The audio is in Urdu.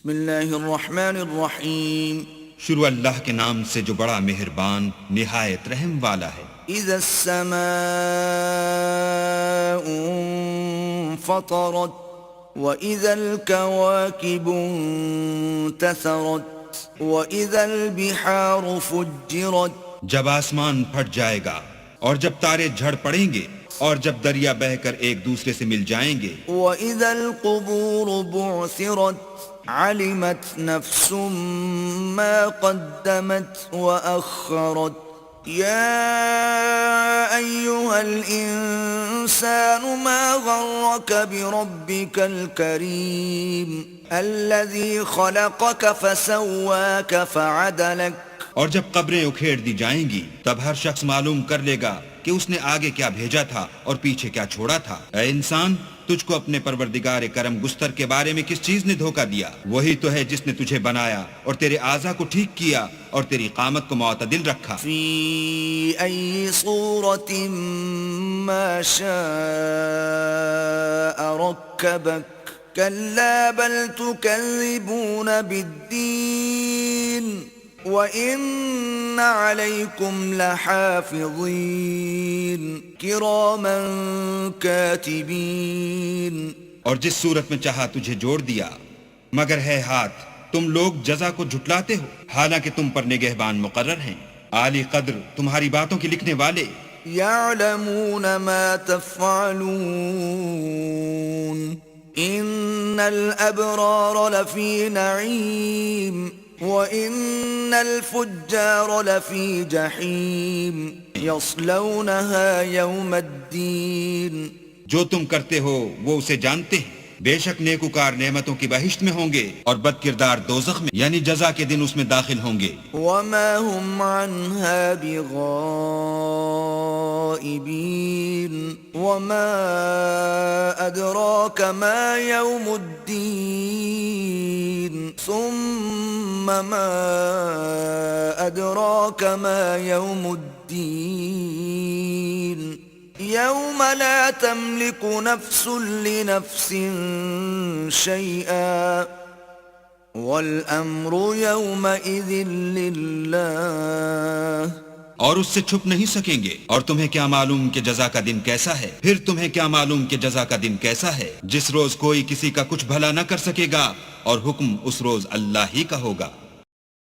بسم اللہ الرحمن الرحیم. شروع اللہ کے نام سے جو بڑا مہربان نہایت رحم والا ہے. اذا السماء انفطرت واذا الكواكب انتثرت واذا البحار فجرت. جب آسمان پھٹ جائے گا اور جب تارے جھڑ پڑیں گے اور جب دریا بہہ کر ایک دوسرے سے مل جائیں گے. واذا القبور بعثرت علمت نفس ما قدمت وأخرت. يا أيها الإنسان ما غرك بربك الكريم الذي خلقك فسواك فعدلك. اور جب قبریں اکھیڑ دی جائیں گی تب ہر شخص معلوم کر لے گا کہ اس نے آگے کیا بھیجا تھا اور پیچھے کیا چھوڑا تھا. اے انسان، تجھ کو اپنے پروردگار کرم گستر کے بارے میں کس چیز نے دھوکہ دیا؟ وہی تو ہے جس نے تجھے بنایا اور تیرے اعضاء کو ٹھیک کیا اور تیری قامت کو معتدل رکھا. في أي صورة ما شاء ركبك كلا بل تكذبون بالدين وَإِنَّ عَلَيْكُمْ لَحَافِظِينَ كِرَامًا كَاتِبِينَ. اور جس صورت میں چاہا تجھے جوڑ دیا، مگر ہے ہاتھ تم لوگ جزا کو جھٹلاتے ہو، حالانکہ تم پر نگہبان مقرر ہیں، عالی قدر تمہاری باتوں کے لکھنے والے. يَعْلَمُونَ مَا تَفْعَلُونَ إِنَّ الْأَبْرَارَ لَفِي نَعِيمٍ وَإِنَّ الْفُجَّارَ لَفِي جَحِيمٍ يَصْلَوْنَهَا يَوْمَ الدِّينِ. جو تم کرتے ہو وہ اسے جانتے ہیں. بے شک نیکوکار نعمتوں کی بہشت میں ہوں گے اور بد کردار دوزخ میں، یعنی جزا کے دن اس میں داخل ہوں گے. وَمَا هُمْ عَنْهَا بِغَائِبِينَ. وَمَا أَدْرَاكَ مَا يَوْمُ الدِّينِ. ثُمَّ مَا أَدْرَاكَ مَا يَوْمُ الدِّينِ. يوم لا تملك نفس لنفس شيئا والأمر يومئذ لله. اور اس سے چھپ نہیں سکیں گے. اور تمہیں کیا معلوم کہ جزا کا دن کیسا ہے؟ پھر تمہیں کیا معلوم کہ جزا کا دن کیسا ہے؟ جس روز کوئی کسی کا کچھ بھلا نہ کر سکے گا اور حکم اس روز اللہ ہی کا ہوگا.